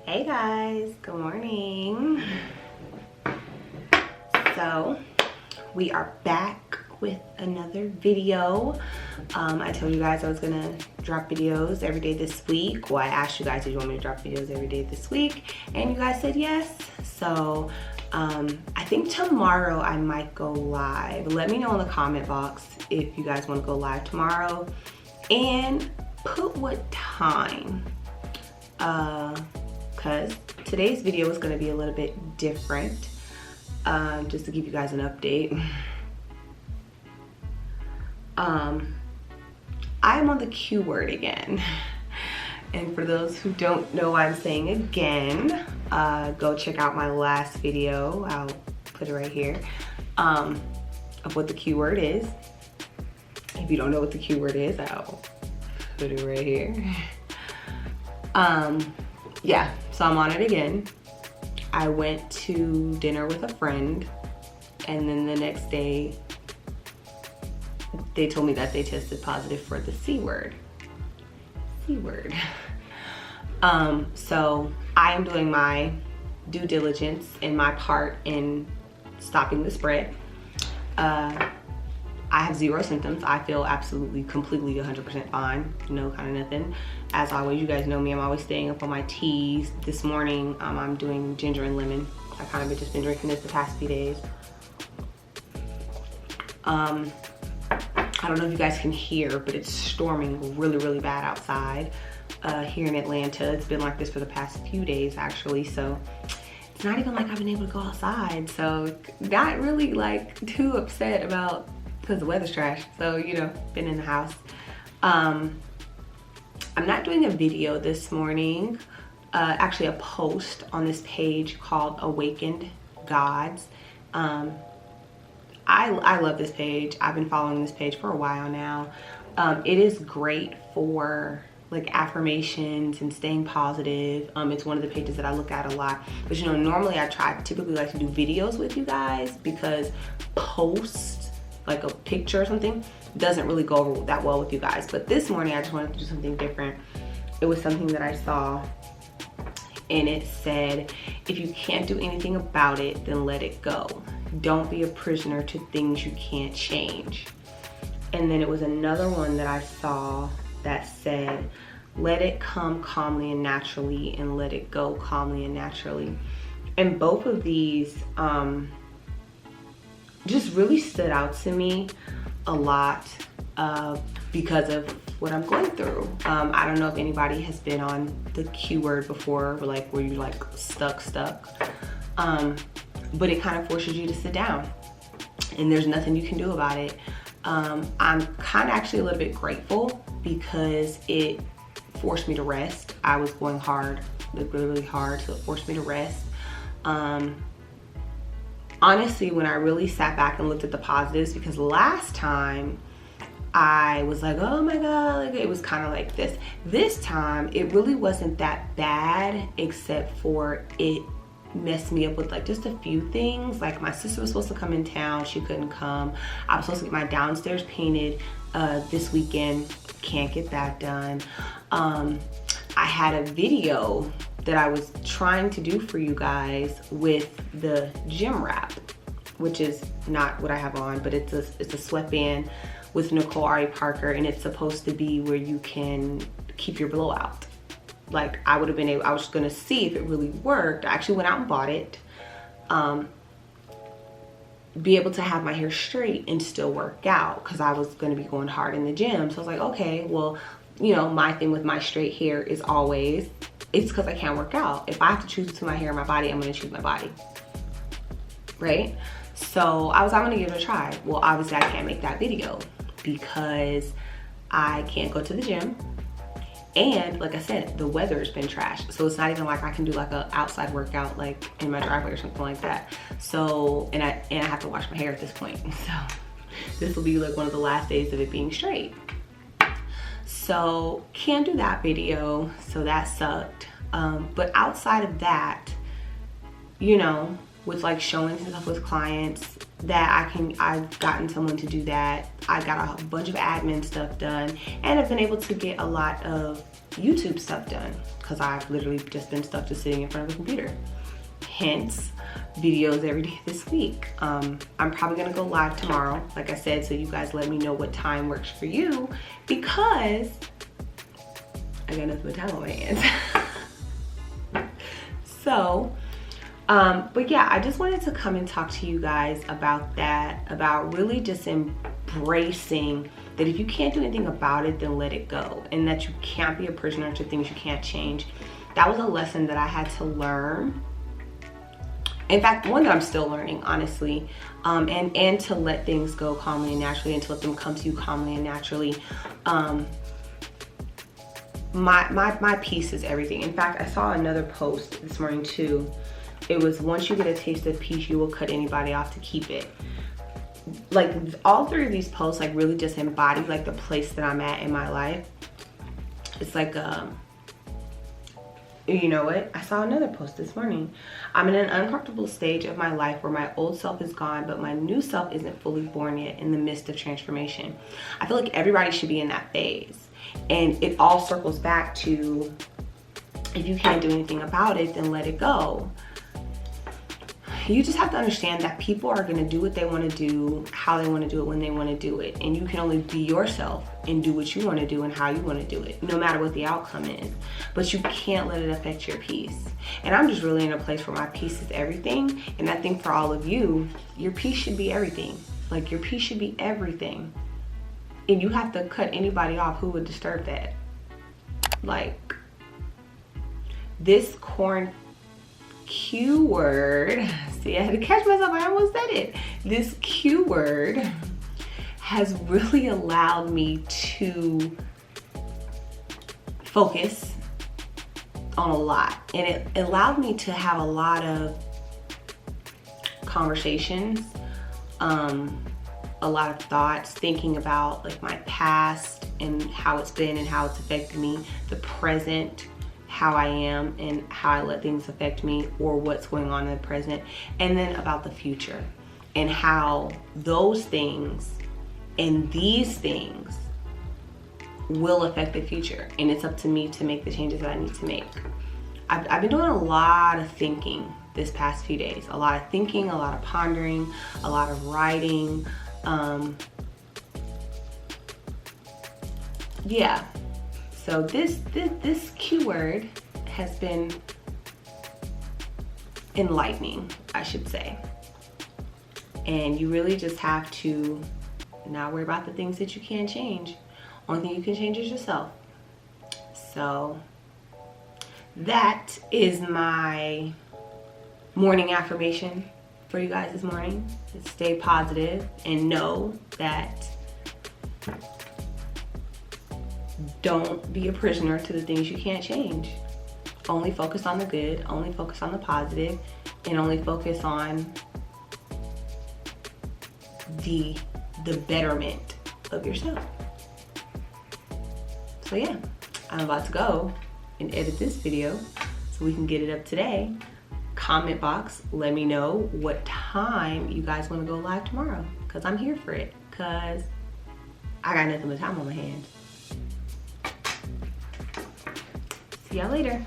Hey guys, good morning. So we are back with another video. I told you guys I was gonna drop videos every day this week. Well, I asked you guys if you want me to drop videos every day this week, and you guys said yes. So I think tomorrow I might go live. Let me know in the comment box if you guys want to go live tomorrow, and put what time. Because today's video is going to be a little bit different, just to give you guys an update. I am on the Q word again. And for those who don't know what I'm saying again, go check out my last video. I'll put it right here, of what the Q word is. If you don't know what the Q word is, I'll put it right here. Yeah, so I'm on it again. I went to dinner with a friend, and then the next day they told me that they tested positive for the C word. C word. So I am doing my due diligence in my part in stopping the spread. I have zero symptoms. I feel absolutely, completely, 100% fine. No kind of nothing. As always, you guys know me, I'm always staying up on my teas. This morning, I'm doing ginger and lemon. I kind of just been drinking this the past few days. I don't know if you guys can hear, but it's storming really, really bad outside here in Atlanta. It's been like this for the past few days, actually. So it's not even like I've been able to go outside. So not really like too upset about, because the weather's trash. So, you know, been in the house. I'm not doing a video this morning. Actually a post on this page called Awakened Gods. I love this page. I've been following this page for a while now. It is great for like affirmations and staying positive. It's one of the pages that I look at a lot. But you know, normally I typically like to do videos with you guys, because posts like a picture or something doesn't really go over that well with you guys. But this morning I just wanted to do something different. It was something that I saw, and it said, if you can't do anything about it, then let it go. Don't be a prisoner to things you can't change. And then it was another one that I saw that said, let it come calmly and naturally, and let it go calmly and naturally. And both of these just really stood out to me a lot because of what I'm going through. I don't know if anybody has been on the Q word before, like where you like stuck. But it kind of forces you to sit down, and there's nothing you can do about it. I'm kind of actually a little bit grateful, because it forced me to rest. I was going hard, like really, really hard, so it forced me to rest. Honestly, when I really sat back and looked at the positives, because last time I was like, oh my God, like it was kind of like this. This time, it really wasn't that bad, except for it messed me up with like just a few things. Like my sister was supposed to come in town, she couldn't come. I was supposed to get my downstairs painted this weekend, can't get that done. I had a video that I was trying to do for you guys with the gym wrap, which is not what I have on, but it's a sweatband with Nicole Ari Parker, and it's supposed to be where you can keep your blowout. Like I would have been able, I was just gonna see if it really worked. I actually went out and bought it. Be able to have my hair straight and still work out, because I was gonna be going hard in the gym. So I was like, okay, well, you know, my thing with my straight hair is always, it's because I can't work out. If I have to choose between my hair and my body, I'm gonna choose my body, right? So I was like, I'm gonna give it a try. Well, obviously I can't make that video because I can't go to the gym. And like I said, the weather's been trash. So it's not even like I can do like a outside workout like in my driveway or something like that. So, and I have to wash my hair at this point. So this will be like one of the last days of it being straight. So can't do that video, so that sucked. But outside of that, you know, with like showing stuff with clients, that I've gotten someone to do that. I got a bunch of admin stuff done, and I've been able to get a lot of YouTube stuff done because I've literally just been stuck just sitting in front of a computer. Hence, videos every day this week. I'm probably gonna go live tomorrow, like I said, so you guys let me know what time works for you, because I got nothing but time on my hands. So, but yeah, I just wanted to come and talk to you guys about that, about really just embracing that if you can't do anything about it, then let it go, and that you can't be a prisoner to things you can't change. That was a lesson that I had to learn. In fact, one that I'm still learning, honestly, and to let things go calmly and naturally, and to let them come to you calmly and naturally. My peace is everything. In fact, I saw another post this morning too. It was, once you get a taste of peace, you will cut anybody off to keep it. Like, all three of these posts like really just embody like the place that I'm at in my life. It's like, you know what? I saw another post this morning. I'm in an uncomfortable stage of my life where my old self is gone, but my new self isn't fully born yet, in the midst of transformation. I feel like everybody should be in that phase. And it all circles back to, if you can't do anything about it, then let it go. You just have to understand that people are going to do what they want to do, how they want to do it, when they want to do it. And you can only be yourself and do what you want to do and how you want to do it, no matter what the outcome is. But you can't let it affect your peace. And I'm just really in a place where my peace is everything. And I think for all of you, your peace should be everything. Like, your peace should be everything. And you have to cut anybody off who would disturb that. Like, this Q word, see, I had to catch myself, I almost said it. This Q word has really allowed me to focus on a lot. And it allowed me to have a lot of conversations, a lot of thoughts, thinking about like my past and how it's been and how it's affected me, the present, how I am and how I let things affect me, or what's going on in the present, and then about the future and how those things and these things will affect the future. And it's up to me to make the changes that I need to make. I've been doing a lot of thinking this past few days, a lot of thinking, a lot of pondering, a lot of writing. Yeah. So this Q word has been enlightening, I should say. And you really just have to not worry about the things that you can't change. Only thing you can change is yourself. So that is my morning affirmation for you guys this morning. Stay positive and know that don't be a prisoner to the things you can't change. Only focus on the good, only focus on the positive, and only focus on the betterment of yourself. So yeah, I'm about to go and edit this video so we can get it up today. Comment box, let me know what time you guys want to go live tomorrow, because I'm here for it, because I got nothing but time on my hands. See y'all later.